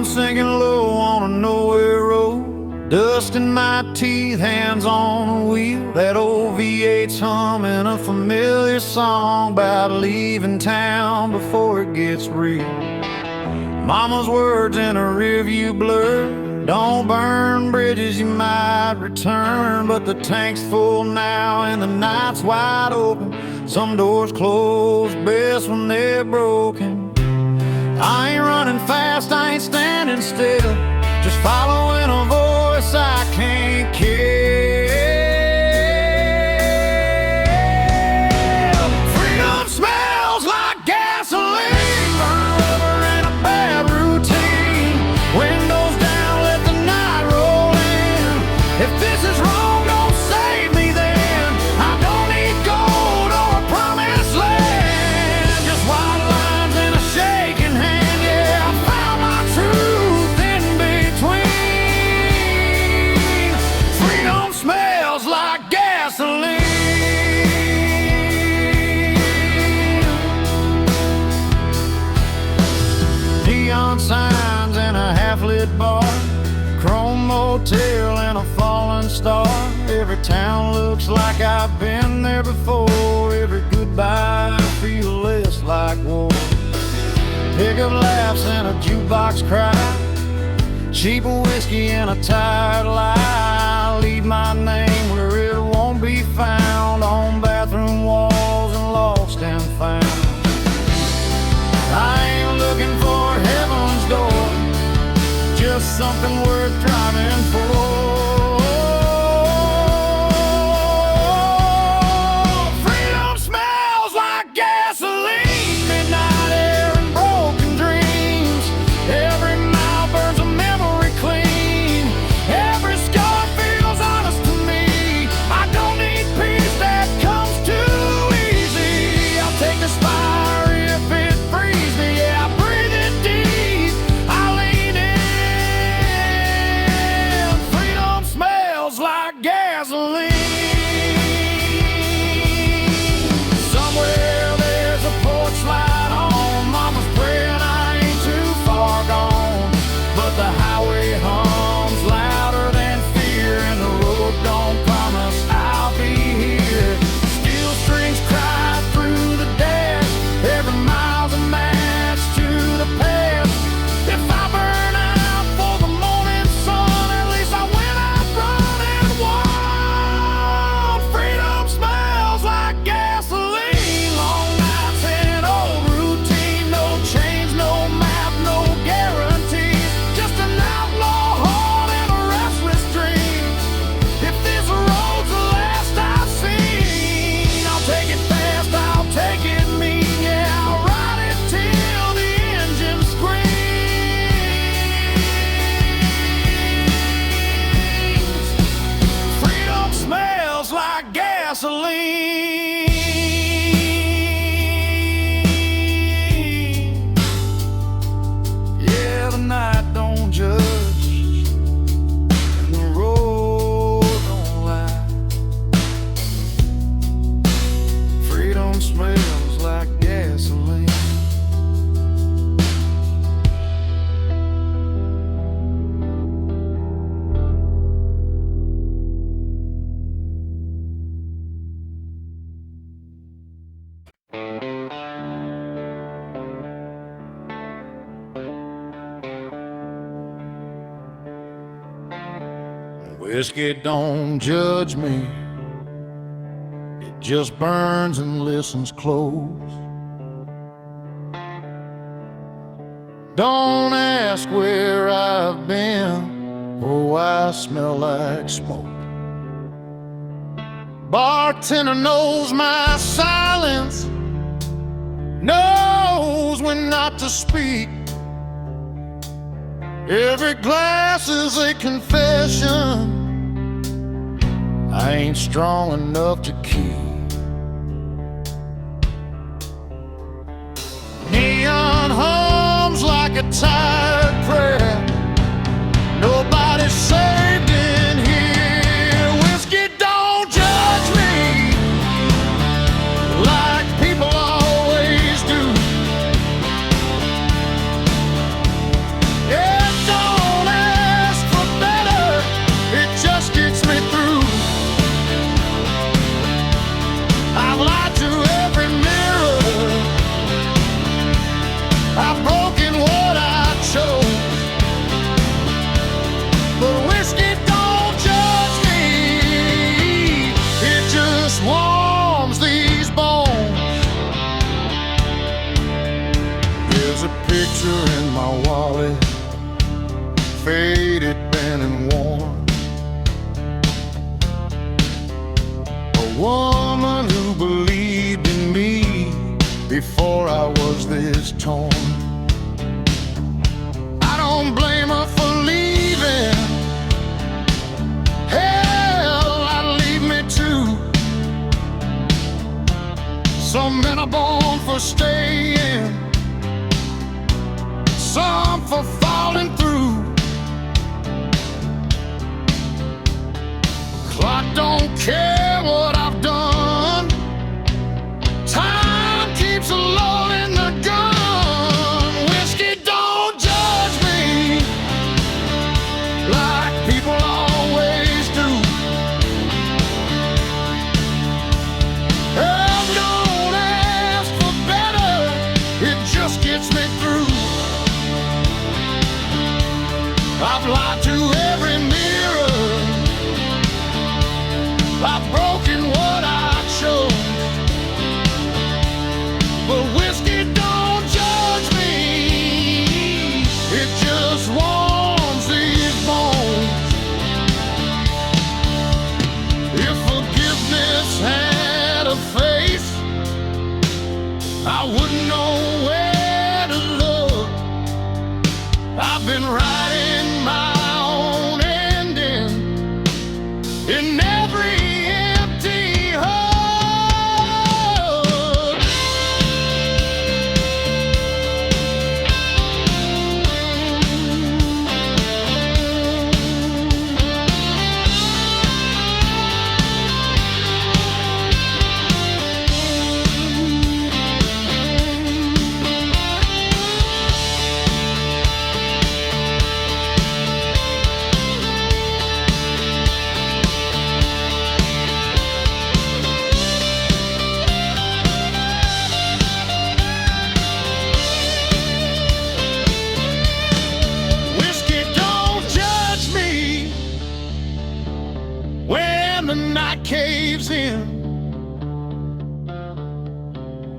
I'm sinking low on a nowhere road, dust in my teeth, hands on the wheel. That old V8's humming a familiar song about leaving town before it gets real. Mama's words in a rearview blur, don't burn bridges, you might return. But the tank's full now and the night's wide open. Some doors close best when they're broken. I ain't running fast, I ain't standing still, just following a voice I can't kill. Freedom smells like gasoline, burn rubber and a bad routine. Windows down, let the night roll in. If this is wrong, don't save me then. I don't need gold or a promised land, just white lines and a shaking hand. Yeah, I found my truth in between. Freedom smells like gasoline. Neon signs in a half-lit bar, chrome motel and a fallen star. Every town looks like I've been there before. Every goodbye feels less like war. Pickup laughs and a jukebox cry, cheap whiskey and a tired lie. Leave my name where it won't be found, on bathroom walls and lost and found. I ain't looking for heaven's door, just something worth driving for. Freedom smells like gasoline, midnight air and broken dreams. Every mile burns a memory clean, every scar feels honest to me. I don't need peace that comes too easy. I'll take this fire if it frees me. Yeah, I breathe it deep, I lean in. Freedom smells like gasoline. Somewhere there's a porch light on, mama's praying I ain't too far gone. But the highway hums louder than fear, and the road don't promise I'll be here. Steel strings cry through the dash, every mile's a match to the past. If I burn out for the morning sun, at least I went out running wild. Freedom smells like gasoline, long nights and old routine. No change, no map, no guarantees, just an outlaw heart and a restless dream. If this road's the last I've seen, I'll take it fast, I'll take it mean. Yeah, I'll ride it till the engine screams. Freedom smells like gasoline. Yeah, the night don't judge and the road don't lie. Freedom smells like gasoline. Whiskey don't judge me, it just burns and listens close. Don't ask where I've been or why I smell like smoke. Bartender knows my silence, knows when not to speak. Every glass is a confession I ain't strong enough to keep. Neon hums like a tired prayer, nobody's saved in here. Whiskey don't judge me like people always do. Yeah, faded, bent and worn. A woman who believed in me before I was this torn. I don't blame her for leaving. Hell, I'd leave me too. Some men are born for staying, some for falling through. Clock don't care what I've done. Time keeps loading the gun. Whiskey don't judge me like people always do. Help don't ask for better, it just gets me through. I've lied to every mirror, I've broken what I chose, but whiskey don't judge me, it just warms these bones. If forgiveness had a face, I wouldn't know where to look. I've been writing my own ending in every the night caves in.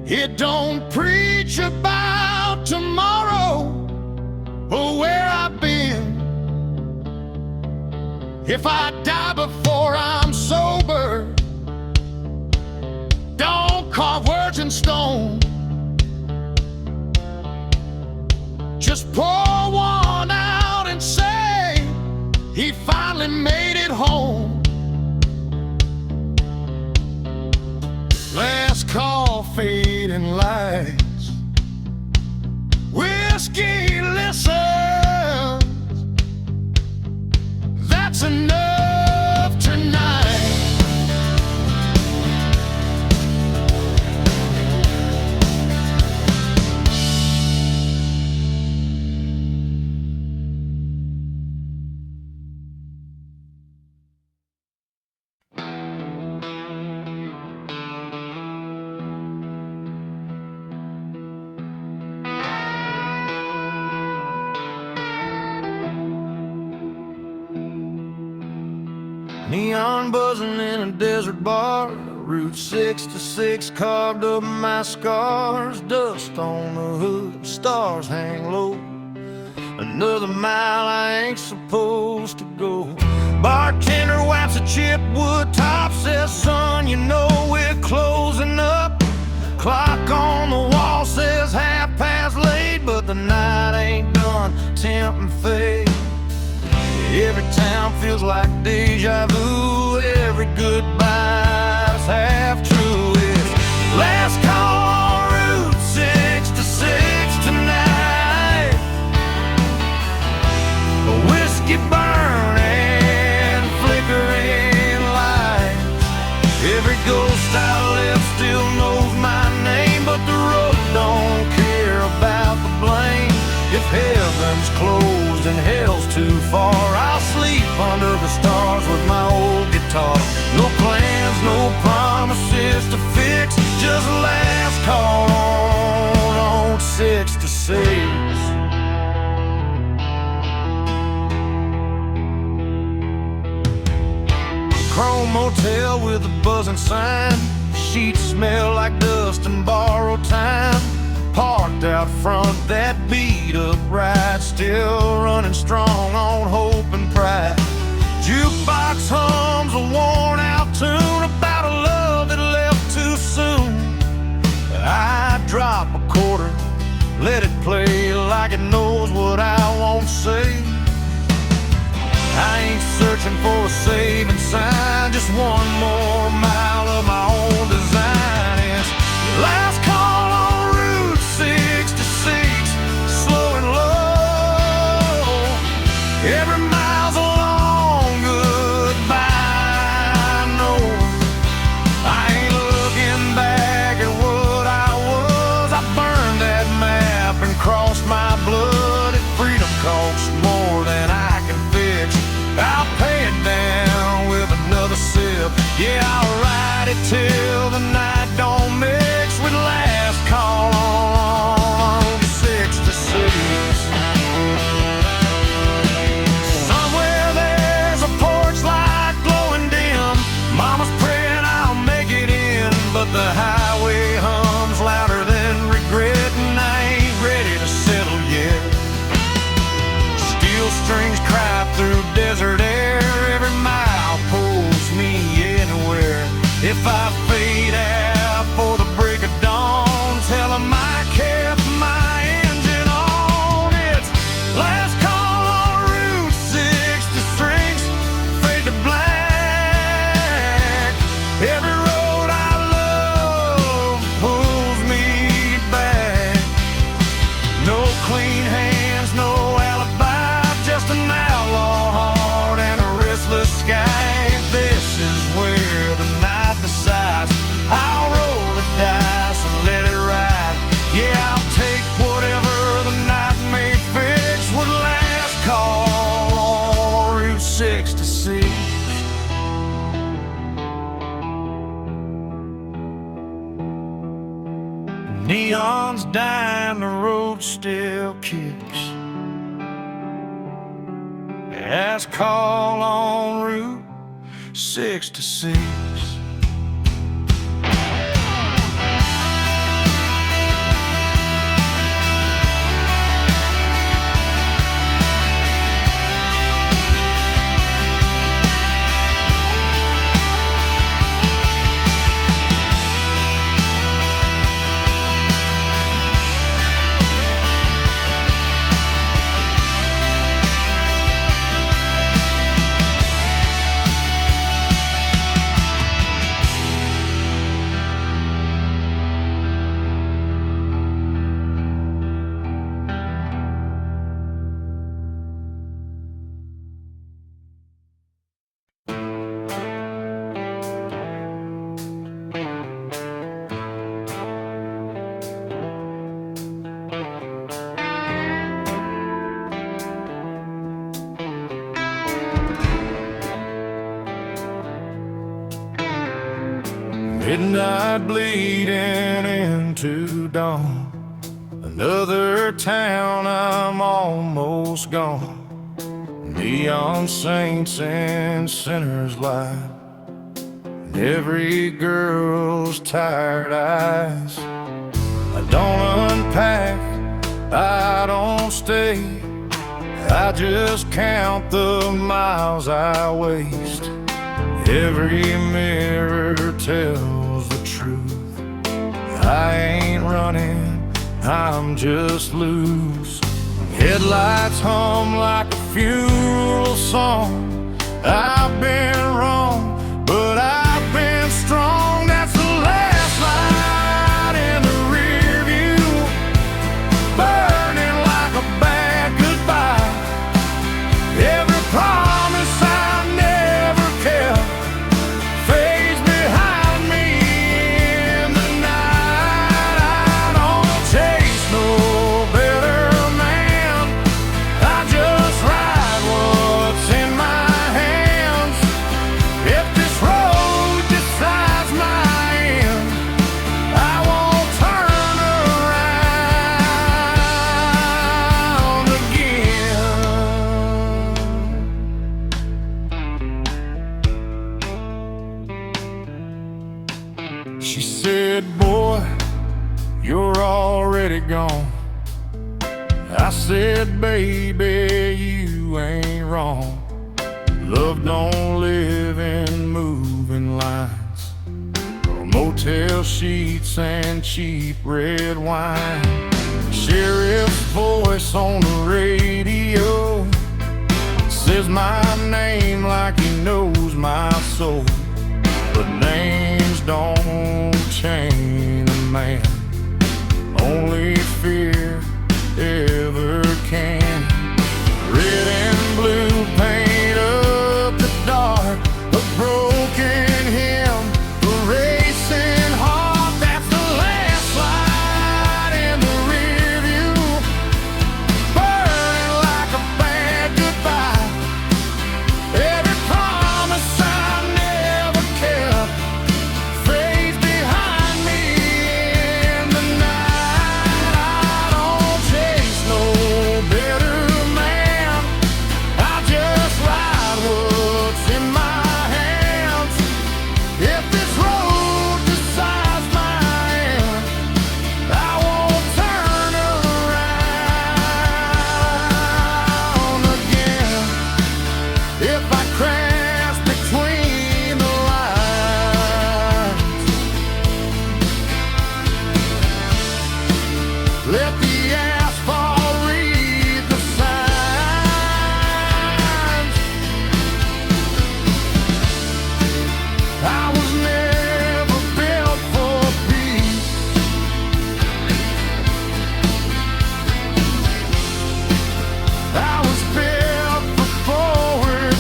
It don't preach about tomorrow or where I've been. If I die before I'm sober, don't carve words in stone. Just pour one out and say he finally made it home. Last call, fading lights. Whiskey listens. That's enough tonight. Neon buzzing in a desert bar, Route 66 carved up my scars. Dust on the hood, stars hang low. Another mile I ain't supposed to go. Bartender wipes a chipped wood top, says, son, you know we're closing up. Clock on the wall says 8:30, but the night ain't done, temp and fade. Every town feels like deja vu. Every goodbye's half true. It's last call on Route 66 tonight. A whiskey burning, flickering lights. Every ghost I left still knows my name, but the road don't care about the blame. If heaven's closed and hell's too far, I'll sleep under the stars with my old guitar. No plans, no promises to fix, just last call on 66. Chrome motel with a buzzing sign. Sheets smell like dust and borrowed time. parked out front, that beat up ride, still running strong on hope and pride. Jukebox hums a worn out tune about a love that left too soon. I drop a quarter, let it play like it knows what I won't say. I ain't searching for a saving sign, just one more mile of my own design. It's last call on Route 66, slow and low. Every mile's a long goodbye. No, I ain't looking back at what I was. I burned that map and crossed my blood. If freedom costs more than I can fix, I'll pay it down with another sip. Yeah, I'll ride it till the night don't mix with last call on 66. Somewhere there's a porch light glowing dim. Mama's praying I'll make it in, but the highway hums louder than regret, and I ain't ready to settle yet. Steel strings cry through desert air, every mile pulls me anywhere. If I fade out for the break of dawn, tell 'em I kept my engine on. It's last call on Route 66, fade to black. Every road I love pulls me back. No clean hands, no alibi, just an outlaw heart and a restless sky. This is where the night decides. I'll roll the dice and let it ride. Yeah, I'll take whatever the night may fix with last call on Route 66. Neon's dying, the road still kicks. Last call on Route 66. Midnight bleeding into dawn, another town, I'm almost gone. Neon saints and sinners lie, and every girl's tired eyes. I don't unpack, I don't stay, I just count the miles I waste. Every mirror tells the truth. I ain't running, I'm just loose. Headlights hum like a funeral song. I've been wrong, but I've been strong. That's the last light in the rear view, burning like a bad goodbye. Every promise I never kept fades behind me in the night. I don't chase no better man, I just ride what's in my hands. If this road decides my end, I won't turn around again. She said, boy, you're already gone. I said, baby, you ain't wrong. Love don't live in moving lines, or motel sheets and cheap red wine. Sheriff's voice on the radio says my name like he knows my soul. But names don't change a man, only fear ever can. Red and blue paint up the dark, a broken hymn, a racing heart. That's the last light in the rear view, burning like a bad goodbye. Every promise I never kept fades behind me in the night. I don't chase no better man, I just ride what's in my hands. If this road decides my end, I won't turn around again. If I crash between the lines, let the asphalt read the signs. I was never built for peace. I was built for forward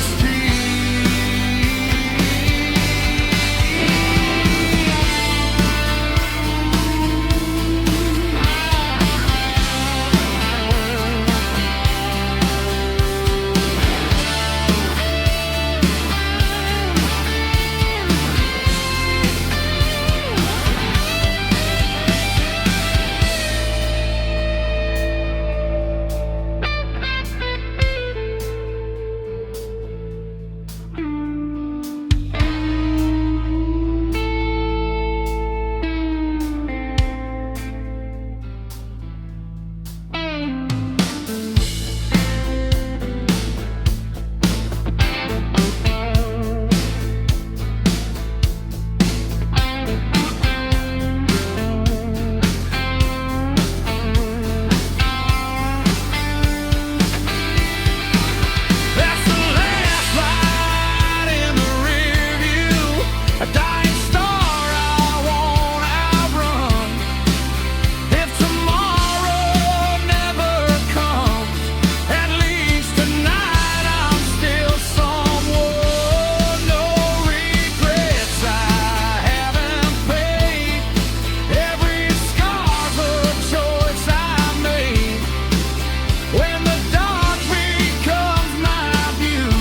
That's the last light in the rear view, a dying star I won't outrun. If tomorrow never comes, at least tonight I'm still someone. No regrets I haven't paid. Every scar's a choice I made. When the dark becomes my view,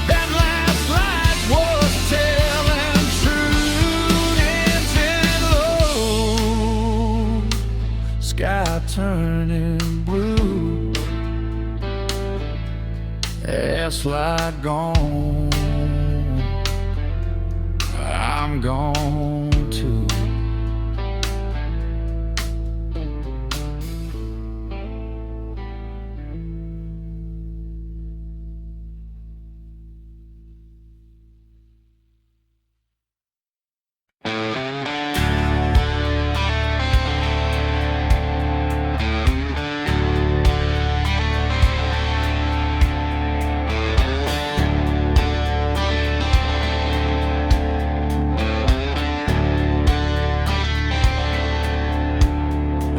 that last light was telling truth. Engine low, sky turning blue, ass light gone, I'm gone too.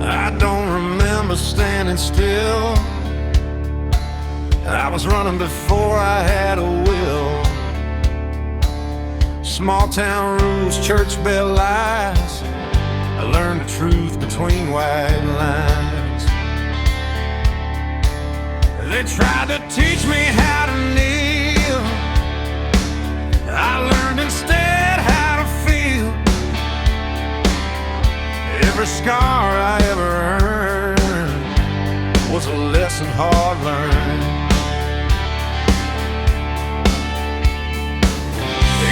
I don't remember standing still. I was running before I had a will. Small town rules, church bell lies. I learned the truth between white lines. They tried to teach me how to kneel. I learned instead how to feel. Every scar I ever earned was a lesson hard learned.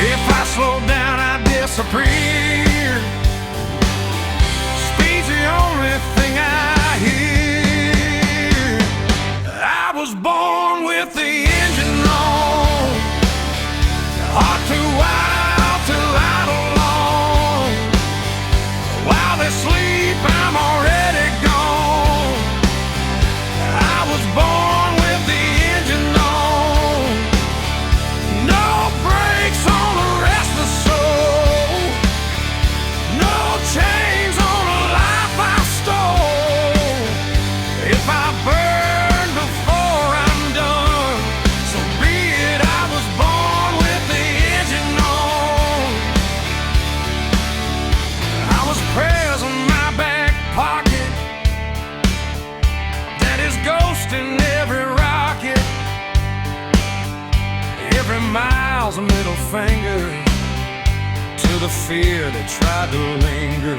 If I slow down, I disappear. Speed's smile's a middle finger to the fear that tried to linger.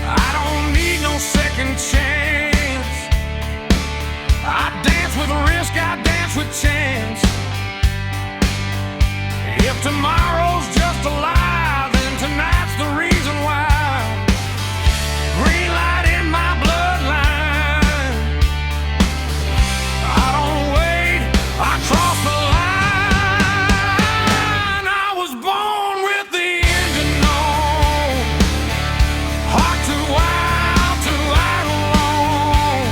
I don't need no second chance. I dance with risk, I dance with chance. If tomorrow's just a lie, then tonight's the reason why. Green light in my bloodline. I don't wait, I cross the line. I was born with the engine on. Heart too wild, too outlaw.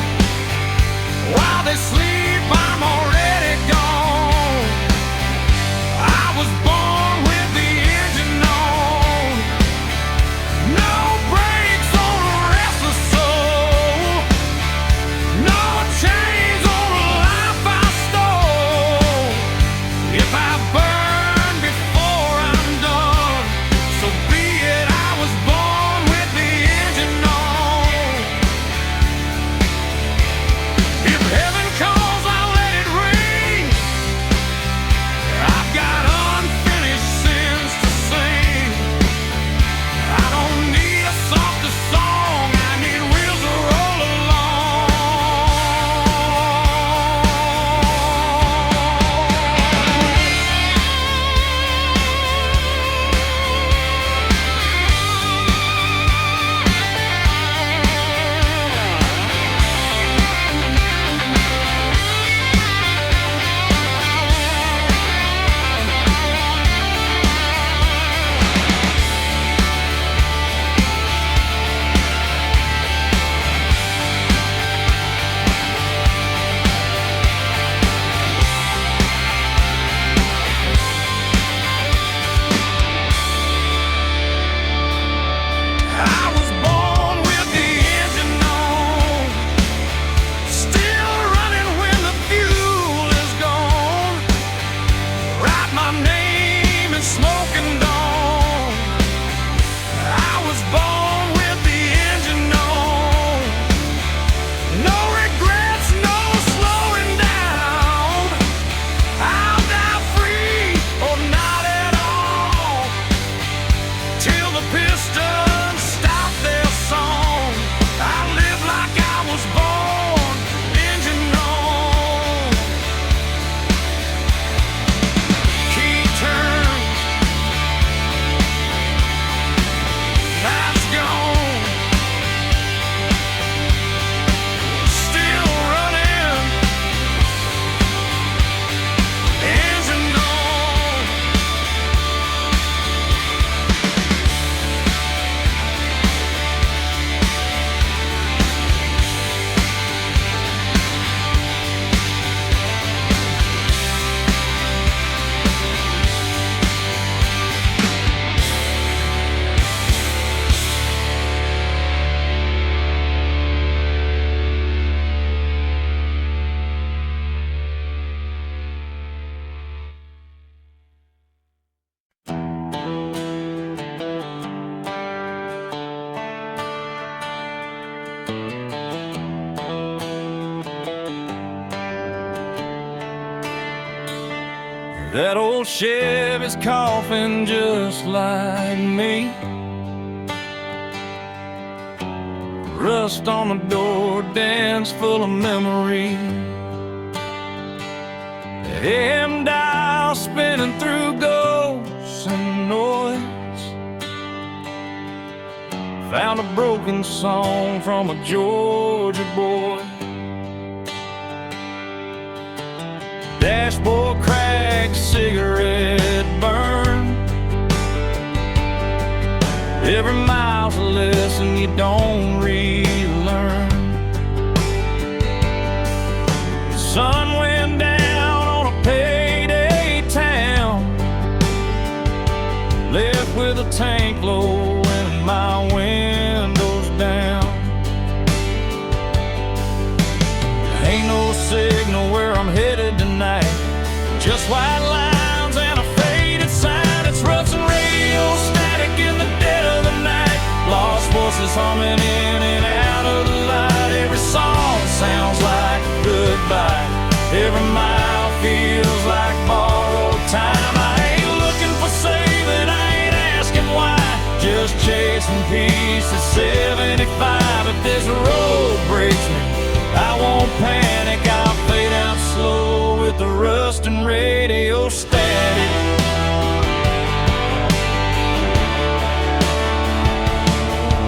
While they sleep, I'm already gone. I was born with the engine on. No brakes on a restless soul. No chains on a life I stole. If I burn before I'm done, so be it. I was born with the engine on. If heaven calls, I'll let it ring. I've got unfinished sins to sing. I don't need a softer song, I need wheels to roll along. I was born with the engine on, still running when the fuel is gone. Write my name in smoke and dawn. I was born with the engine on. No regrets, no slowing down. I'll die free or not at all, till the pistons stop their song. I live like I was born, engine on. Key turns, night's gone. Still running, engine on. That old Chevy's coughing just like me. Rust on the door, dance full of memory. AM dial spinning through ghosts and noise. Found a broken song from a Georgia boy. Dashboard crack, cigarette burn. Every mile's a lesson you don't relearn. The sun went down on a payday town, left with a tank low and my windows down. Ain't no signal where I'm headed tonight, just white lines and a faded sign. It's ruts and radio static in the dead of the night. Lost voices humming in and out of the light. Every song sounds like goodbye. Every mile feels racing piece at 75. If this road breaks me, I won't panic. I'll fade out slow with the rust and radio static.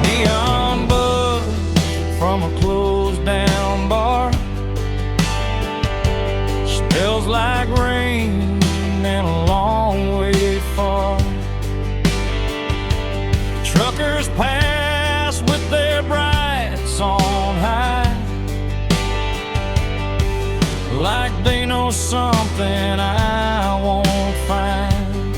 Neon buzz from a closed down bar, smells like rain and a long way far. Truckers pass with their brights on high, like they know something I won't find.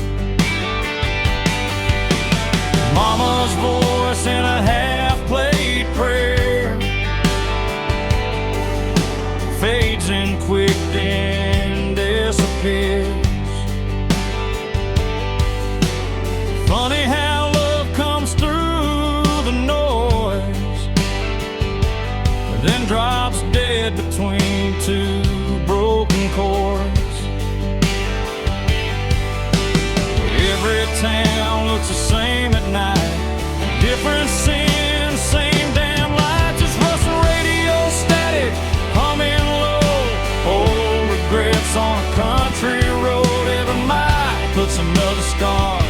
Mama's voice in a half-played prayer fades in quick, then disappears. Funny how love comes through the noise, then drops dead between two broken chords. Every town looks the same at night, different sins, same damn lights. It's rustling radio static, humming low, old regrets on a country road. Every mile puts another scar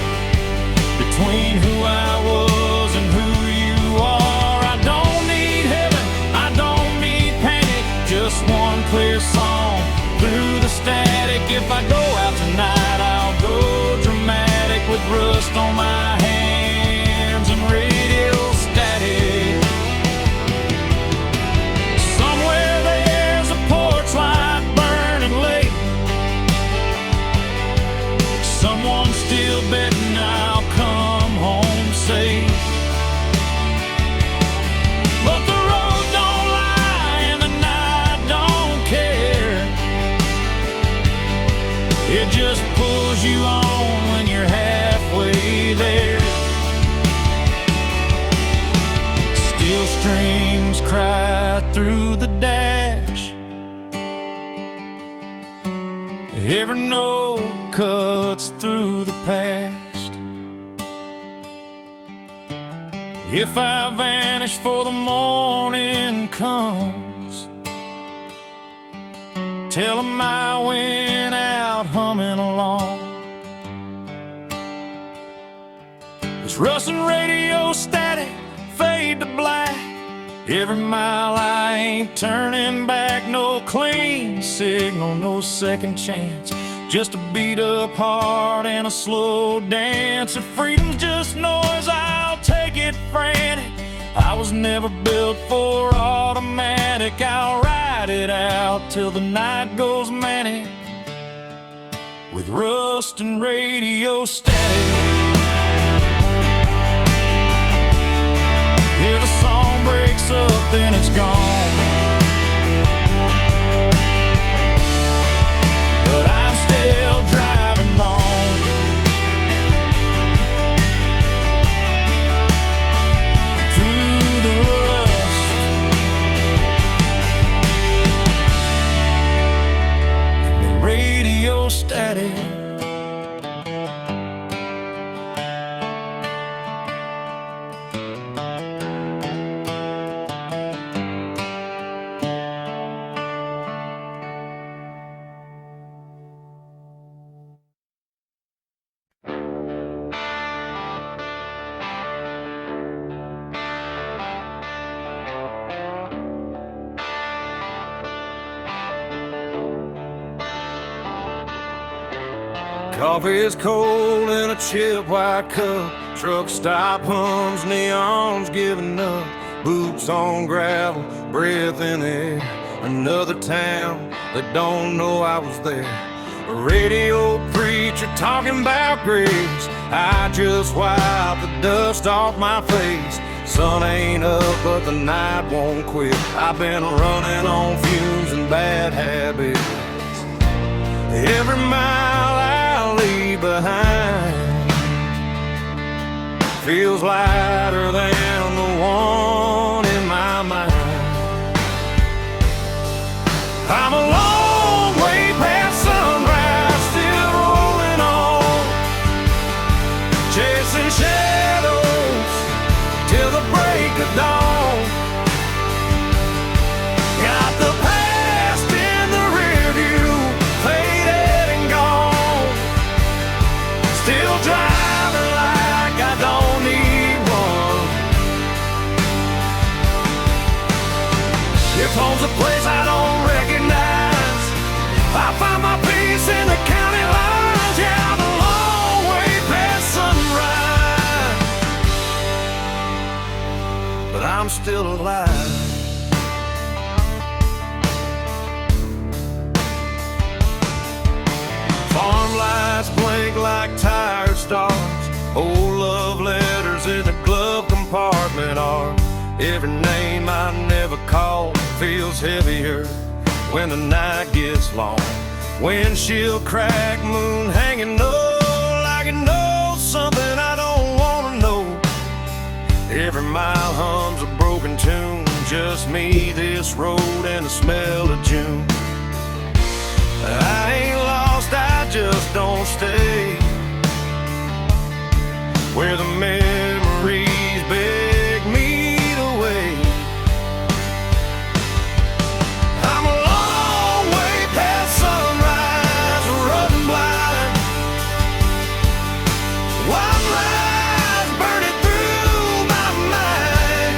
between who I was and who you are. I don't need heaven, I don't need panic, just one clear song through the static. If I go out tonight, I'll go dramatic with rust on my hands and radio static. Somewhere there's a porch light burning late, someone's still betting I'll come home safe. But the road don't lie and the night don't care. It just pulls you on when you're halfway there. Steel strings cry through the dash, every note cuts through the past. If I vanish for the morning comes, tell 'em I went out humming along. It's rustling radio static, fade to black. Every mile I ain't turning back, no clean signal, no second chance. Just a beat up heart and a slow dance. If freedom's just noise, I'll take it frantic. I was never built for automatic. I'll ride it out till the night goes manic with rust and radio static. If the song breaks up, then it's gone, but I'm still driving on through the rust, the radio static. Coffee is cold in a chip white cup. Truck stop hums, neons giving up. Boots on gravel, breath in the air. Another town that don't know I was there. A radio preacher talking about grace. I just wiped the dust off my face. Sun ain't up, but the night won't quit. I've been running on fumes and bad habits. Every mile I leave behind feels lighter than the one in my mind. I'm a long way past sunrise, still rolling on, chasing shadows still alive. Farm lights blink like tired stars. Old love letters in the glove compartment are. Every name I never called feels heavier when the night gets long. Windshield crack, moon hanging low, like it knows something I don't wanna know. Every mile hums a broken tune, just me, this road, and the smell of June. I ain't lost, I just don't stay where the memories beg me to wait. I'm a long way past sunrise, running blind. White lies burning through my mind.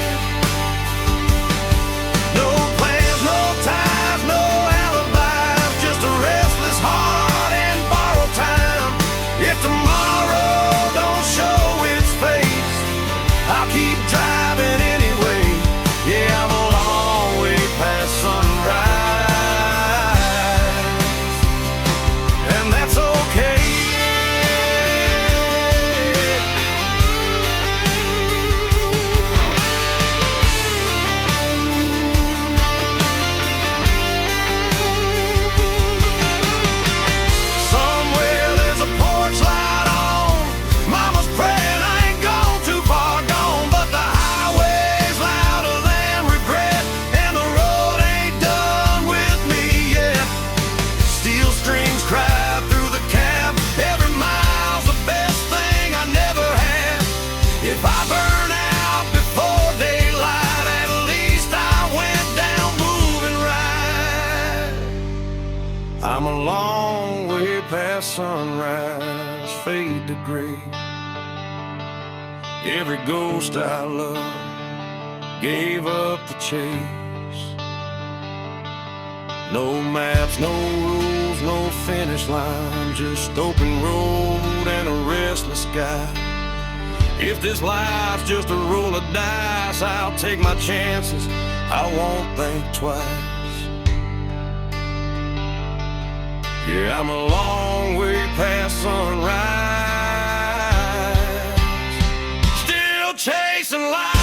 No plans, no ties, no alibis, just a restless heart and borrowed time. If tomorrow don't show its face, I'll keep driving anyway. Yeah, I'm a long way past sunrise, and that's okay. Somewhere there's a porch light on. Mama's praying I ain't gone too far gone, but the highway's louder than regret, and the road ain't done with me yet. Steel strings cry through the cab. Every mile's the best thing I never had. If I burn out before daylight, at least I went down moving right. I'm a long way past sunrise, fade to gray. Every ghost I love gave up the chase. No maps, no rules, no finish line, just open road and a restless sky. If this life's just a roll of dice, I'll take my chances, I won't think twice. Yeah, I'm a long way past sunrise, still chasing life.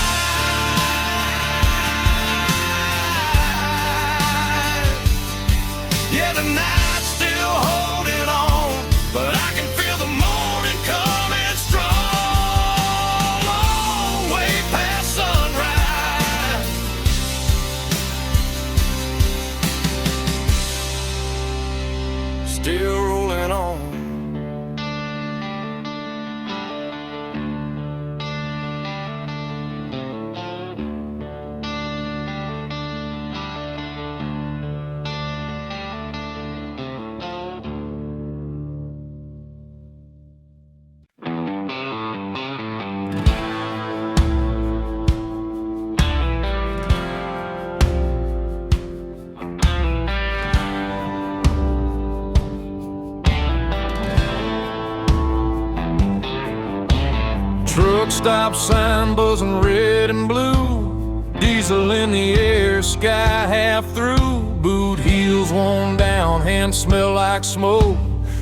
Yeah, the night's still holding on, but I can feel the morning coming strong. Long way past sunrise, still rolling on. Truck stop sign buzzing red and blue, diesel in the air, sky half through. Boot heels worn down, hands smell like smoke.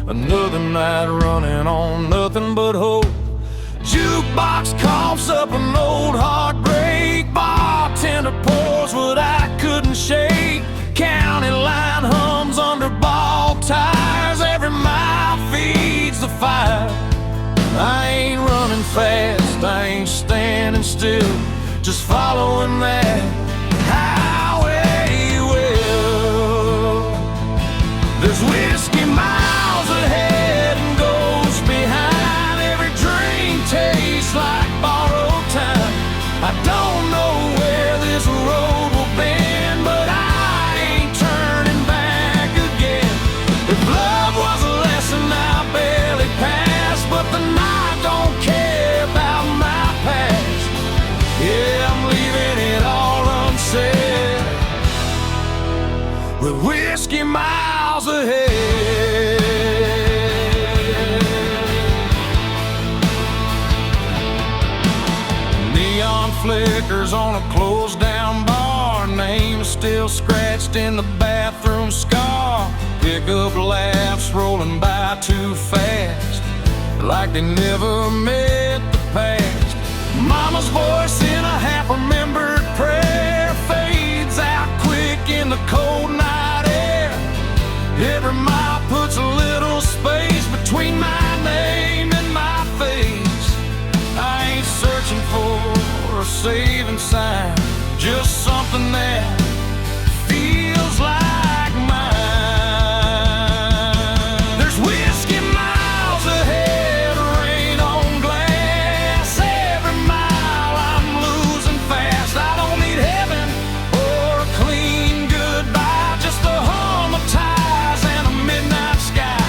Another night running on nothing but hope. Jukebox coughs up an old heartbreak, bartender pours what I couldn't shake. County line hums under ball tires, every mile feeds the fire. I ain't running fast, I ain't standing still, just following that highway will. There's whiskey miles ahead and ghosts behind. Every dream tastes like borrowed time. I don't know where this road will bend, but I ain't turning back again. If love was a lesson I barely passed, but the night don't care about my past. Yeah, I'm leaving it all unsaid, with whiskey miles ahead. Neon flickers on a closed down bar. Name still scratched in the bathroom scar. Pickup laughs rolling by too fast, like they never met the past. Mama's voice in a half-remembered prayer fades out quick in the cold night air. Every mile puts a little space between my name and my face. I ain't searching for a saving sign, just something that feels like mine. There's whiskey miles ahead, rain on glass. Every mile I'm losing fast. I don't need heaven or a clean goodbye, just a hum of ties and a midnight sky.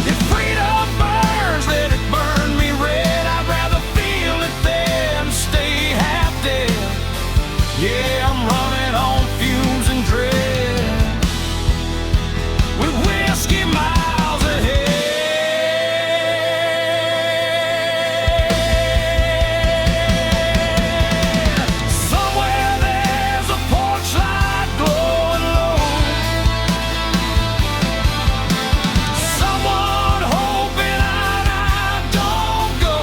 If freedom burns, let it burn me red. I'd rather feel it than stay half dead. Yeah, I'm running on fumes and dread, with whiskey miles ahead. Somewhere there's a porch light glowing low, someone hoping I don't go.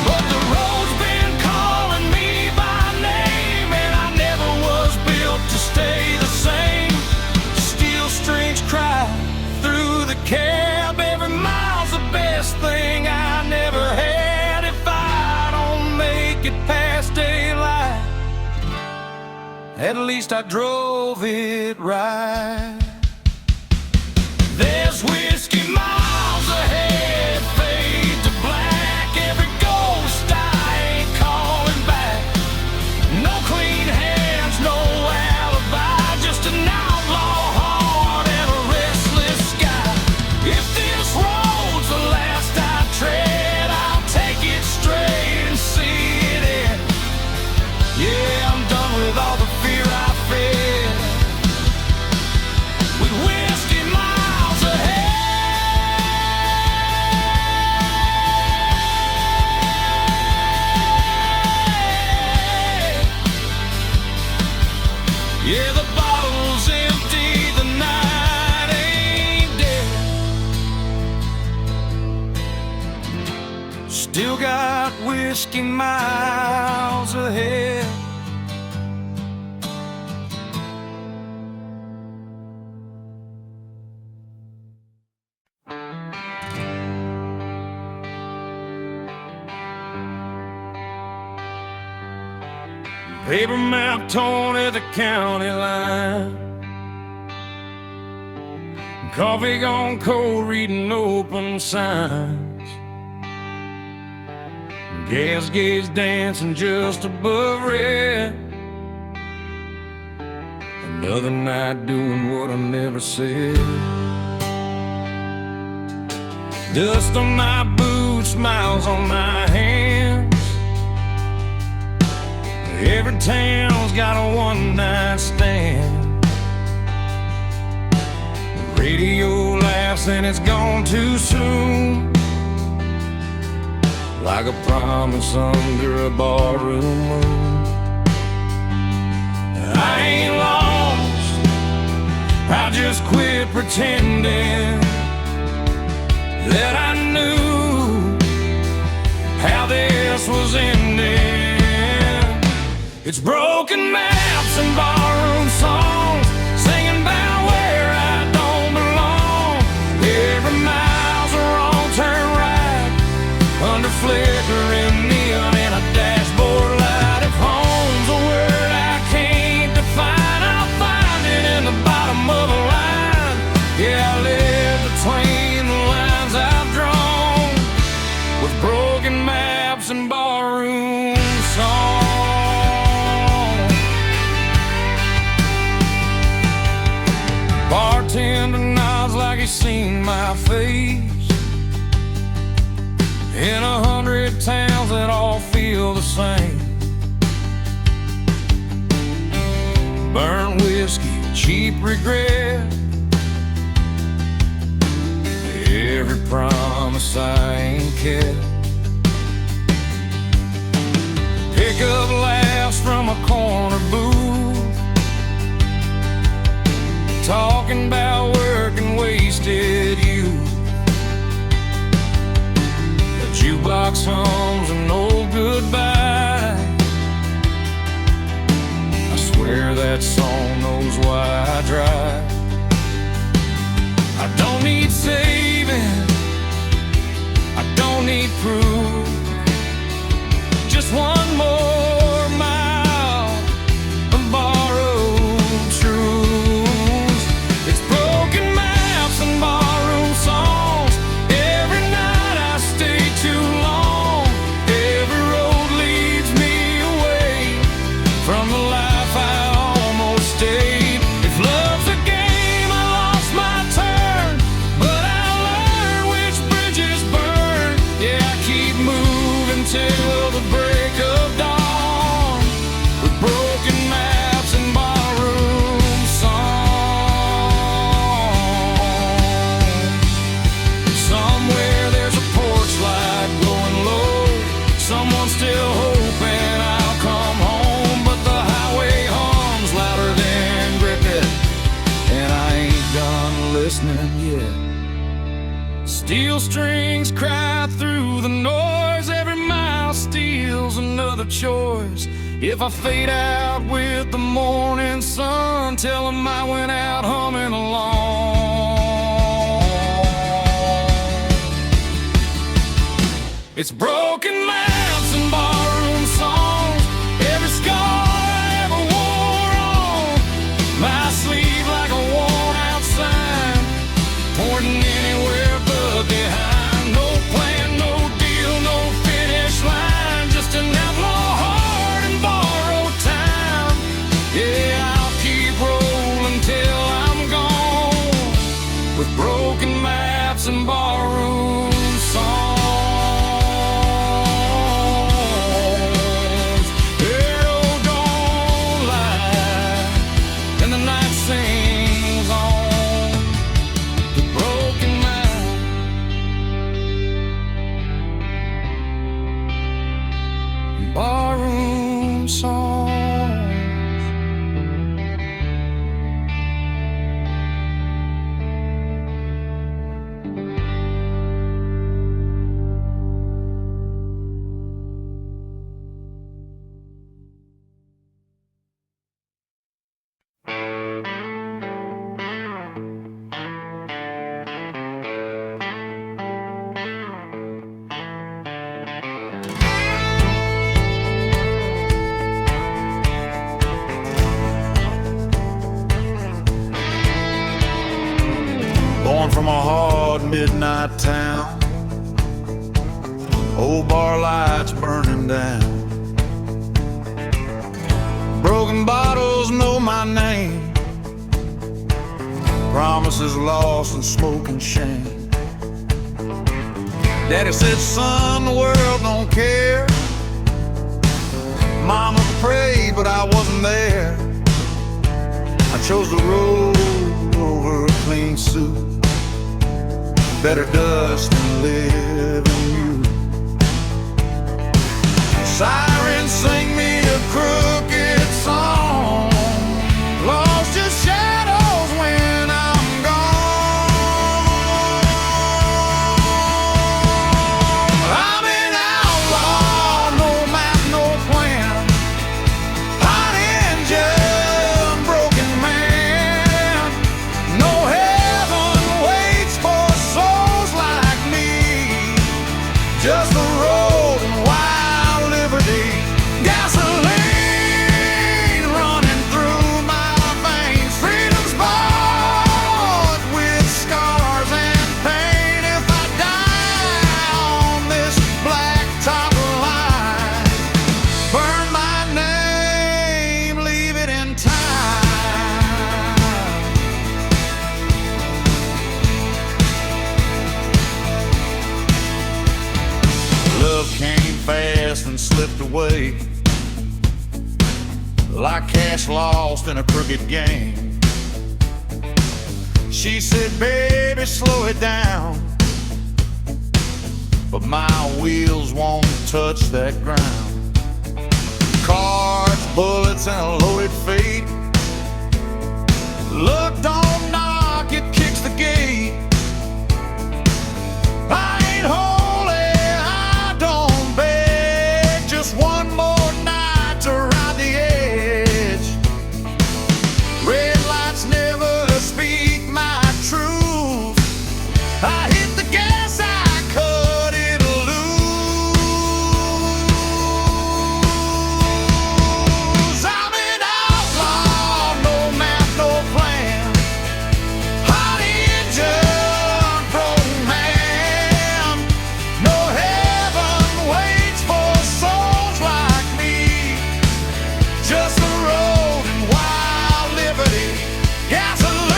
But the road's been calling me by name, and I never was built to stay the same. Steel strings cry through the cab. Every mile's the best thing I never had. If I don't make it past daylight, at least I drove it right. There's whiskey miles ahead, fade to black. Every ghost I ain't calling back. No clean hands, no alibi, just an outlaw heart and a restless sky. If this road's the last I tread, I'll take it straight and see it end. Yeah, I'm done with all the fear I fed, with whiskey miles ahead. Yeah, the bottle's empty, the night ain't dead. Still got whiskey miles ahead. Paper map torn at the county line, coffee gone cold, reading open signs. Gas gauge dancing just above red. Another night doing what I never said. Dust on my boots, smiles on my hands. Every town's got a one-night stand. The radio laughs and it's gone too soon, like a promise under a barroom moon. I ain't lost, I just quit pretending that I knew how this was ending. It's broken maps and barroom songs, singing about where I don't belong. Every mile's a wrong turn right, under flickering neon and a dashboard light. If home's a word I can't define, I'll find it in the bottom of a line. Yeah, I live between the lines I've drawn, with broken maps and barroom songs. Bartender nods like he's seen my face in 100 towns that all feel the same. Burnt whiskey, cheap regret, every promise I ain't kept. breakup laughs from a corner booth, talking about work and wasted youth. The jukebox hums an old goodbye. I swear that song knows why I drive. I don't need saving, I don't need proof, just one more mile of borrowed truths. It's broken maps and barroom songs. Every night I stay too long. Every road leads me away from the life I almost stayed. If love's a game, I lost my turn, but I learned which bridges burn. Yeah, I keep moving till the break of dawn, with broken maps and barroom songs. Somewhere there's a porch light glowing low, someone's still hoping I'll come home, but the highway hums louder than cricket, and I ain't done listening yet. Steel strings cry through the noise, every mile steals another choice. If I fade out with the morning sun, tell 'em I went out humming along. It's broken maps and barroom songs, every scar I ever wore on my sleeve like a worn out sign, pointing anywhere but behind. No plan, no deal, no finish line, just an outlaw heart and borrowed time. Yeah, I'll keep rolling till I'm gone, with broken maps and borrowed songs. Arrow don't lie, and the night sings on, the broken map, barroom songs. Born from a hard midnight town, old bar lights burning down, broken bottles know my name, promises lost and smoke and shame. Daddy said, son, the world don't care. Mama prayed, but I wasn't there. I chose the road over a clean suit, better dust than live in you. Sirens sing me a crooked song, lost just shadows when I'm gone. I'm an outlaw, no map, no plan, hot engine, broken man. No heaven waits for souls like me, just the road and wild liberty. Gasoline running through my veins, freedom's bought with scars and pain. If I die on this blacktop line, burn my name, leave it in time. Love came fast and slipped away, like cash lost in a crooked game. She said, baby, slow it down, but my wheels won't touch that ground. bullets and a loaded fate. Luck don't knock, it kicks the gate. I ain't holy, I don't beg, just one more night to ride the edge. Red lights never speak my truth. I hit the gas, I cut it loose. I'm an outlaw, no map, no plan. Hot engine, broken man. No heaven waits for souls like me. Just the road and wild liberty. Gasoline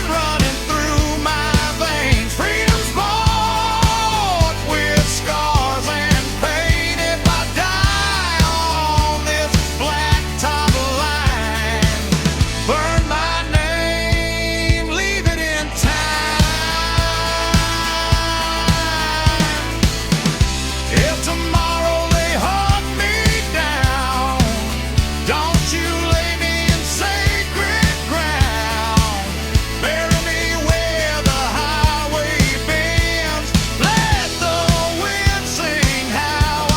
running through my veins. Freedom's bought with scars and pain. If I die on this blacktop line, burn my name, leave it in time. If tomorrow they hunt me down, don't you lay me in sacred ground. Bury me where the highway bends. Let the wind sing how I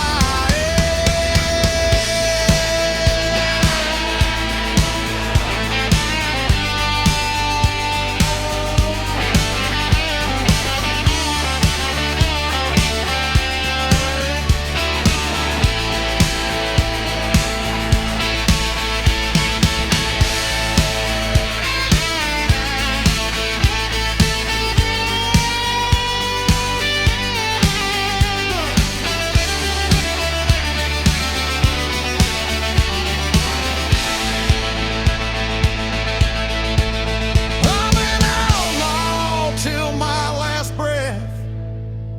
I'm an outlaw till my last breath.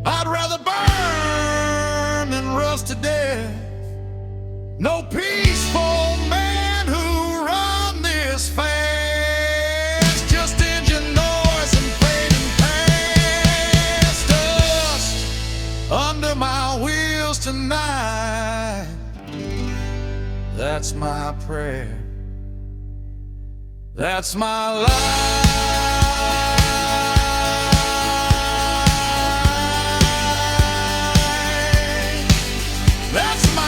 I'd rather burn than rust to death. No peaceful men who run this fast. Just engine noise and fading past us under my wheels tonight. That's my prayer. That's my life. That's my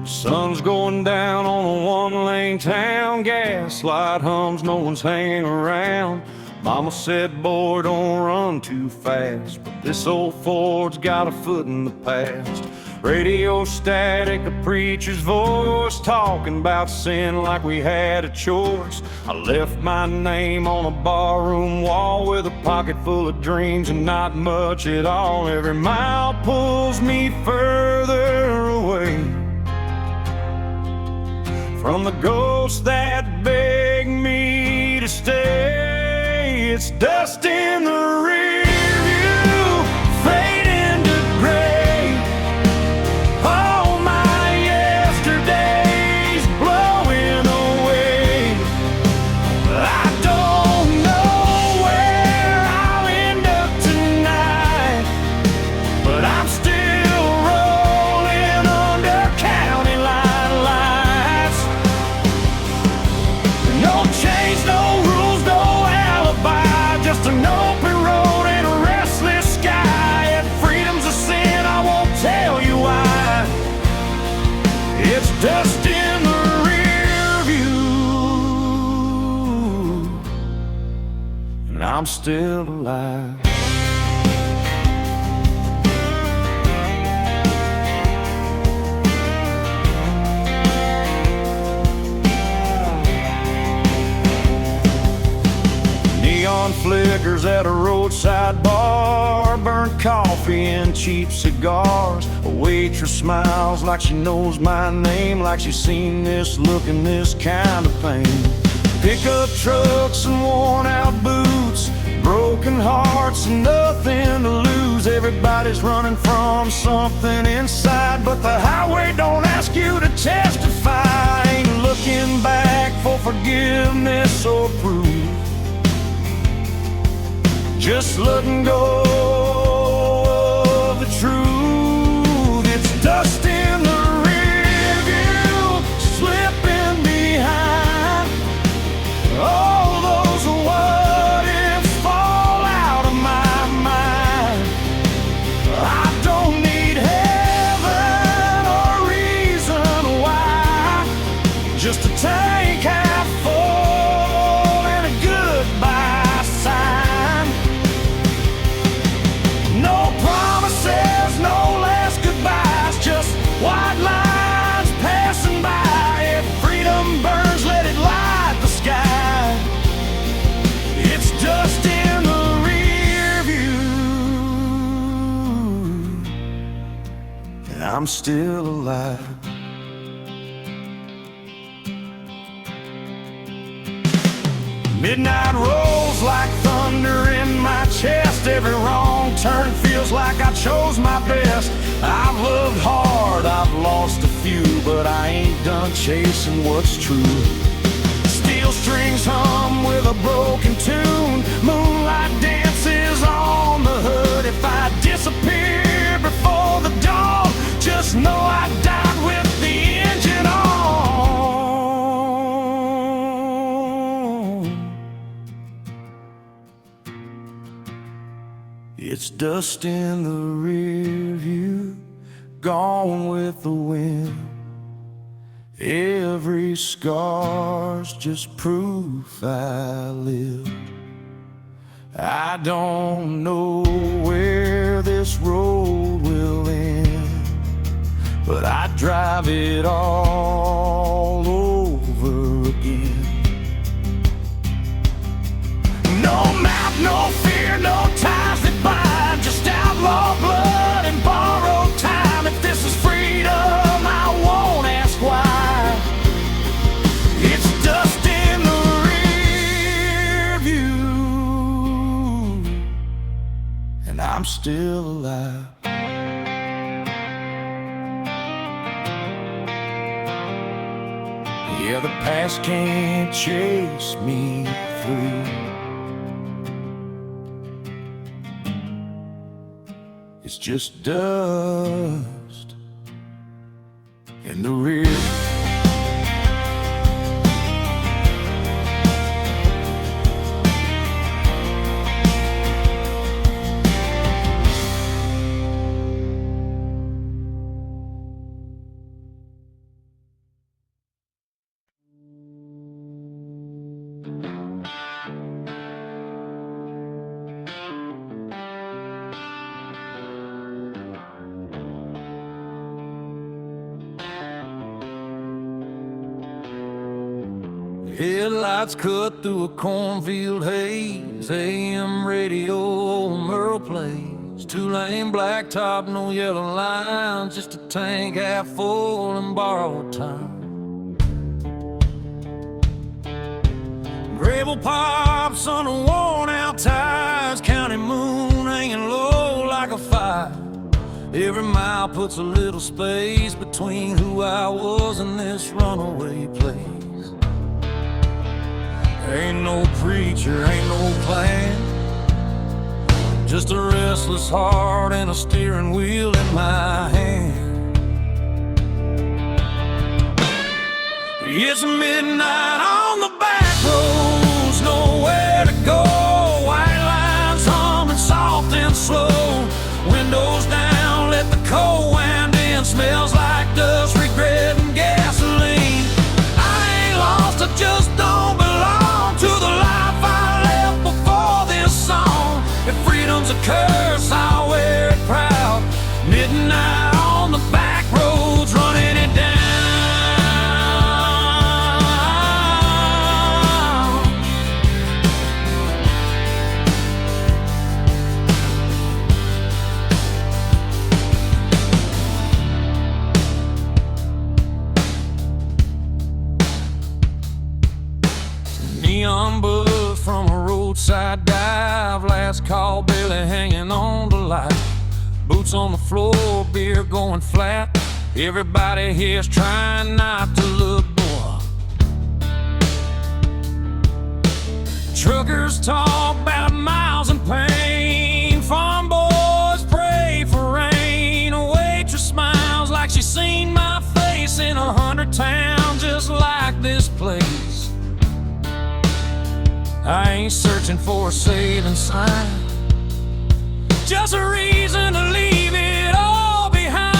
sun's going down on a one-lane town. Gaslight hums, no one's hanging around. Mama said, boy, don't run too fast. But this old Ford's got a foot in the past. Radio static, a preacher's voice, talking about sin like we had a choice. I left my name on a barroom wall with a pocket full of dreams and not much at all. Every mile pulls me further away from the ghosts that beg me to stay. It's dust in the rear view, fade into gray. All my yesterdays blowing away. I don't know where I'll end up tonight, but I'm still rolling under county line lights. No chains, no rules, no alibi, just an open road and a restless sky. If freedom's a sin, I won't tell you why. It's dust in the rear view, and I'm still alive. neon flickers at a roadside bar, burnt coffee and cheap cigars. A waitress smiles like she knows my name, like she's seen this look and this kind of pain. Pickup trucks and worn out boots, broken hearts and nothing to lose. Everybody's running from something inside, but the highway don't ask you to testify. Ain't looking back for forgiveness or proof, just letting go of the truth. It's dust in the rear view, slipping behind. All those what ifs fall out of my mind. I don't need heaven or reason why, just a tank half full and a goodbye sign. No promises, no last goodbyes, just white lines passing by. If freedom burns, let it light the sky. It's dust in the rear view, and I'm still alive. Midnight rolls like thunder in my chest. Every wrong turn feels like I chose my best. I've loved hard, I've lost a few, but I ain't done chasing what's true. Steel strings hum with a broken tune, moonlight dances on the hood. If I disappear before the dawn, just know I died with the engine on. It's dust in the rear view, gone with the wind. Every scar's just proof I live. I don't know where this road will end, but I drive it all over again. No map, no fear, no ties that bind, just outlaw blood and borrowed time. If this is freedom, I won't ask why. It's dust in the rear view, and I'm still alive. Yeah, the past can't chase me through. It's just dust in the rear. Headlights cut through a cornfield haze. AM radio, old Merle plays. Two-lane blacktop, no yellow lines, just a tank half full and borrowed time. Gravel pops on the worn-out tires, county moon hanging low like a fire. Every mile puts a little space between who I was and this runaway place. Ain't no preacher, ain't no plan, just a restless heart and a steering wheel in my hand. It's midnight on the back roads, nowhere to go. White lines humming soft and slow. Windows down, let the cold wind in. Smells like dust, regret and gasoline. I ain't lost, I just don't belong to the life I left before this song. If freedom's a curse, I'll wear it proud. Midnight on the back roads, running it down. last call, barely hanging on to life. Boots on the floor, beer going flat. Everybody here's trying not to look poor. Truckers talk about miles and pain. Farm boys pray for rain. A waitress smiles like she's seen my face in 100 towns just like this place. I ain't searching for a saving sign, just a reason to leave it all behind.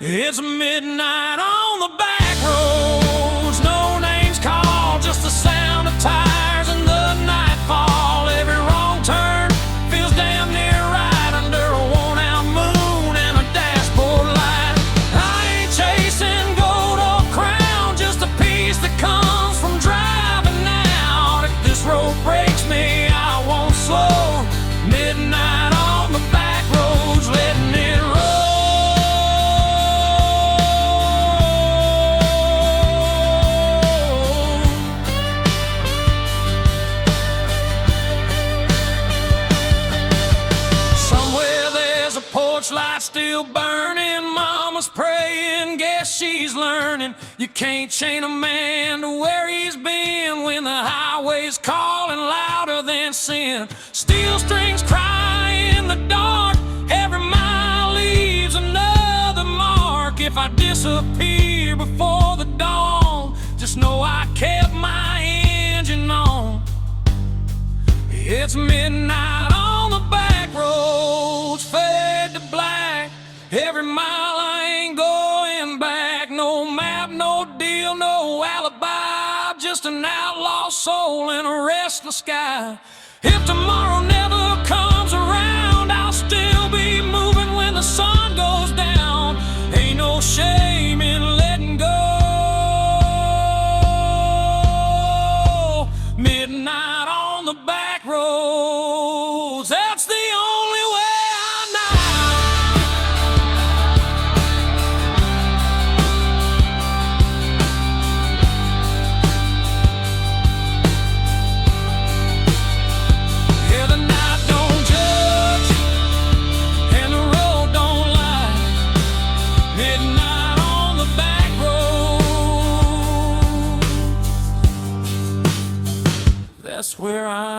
It's midnight on the back roads, no names called, just the sound of tires and the nightfall. Every wrong turn feels damn near right under a worn-out moon and a dashboard light. I ain't chasing gold or crown, just a piece that comes from driving out. If this road breaks me, I won't slow. Midnight on the back roads, letting it roll. Somewhere there's a porch light still burning. Mama's praying, guess she's learning. You can't chain a man to where he's been when the highway's calling louder than sin. Steel strings cry in the dark, every mile leaves another mark. If I disappear before the dawn, just know I kept my engine on. It's midnight on the back roads, fade to black. Every mile I ain't going back. No map, no deal, no alibi, just an outlaw soul in a restless sky. If tomorrow never comes around, I'll still be moving when the sun goes down. Ain't no shame in letting go. Midnight on the back roads, that's the only way I know. Yeah, the night don't judge and the road don't lie. Midnight on the back road, that's where I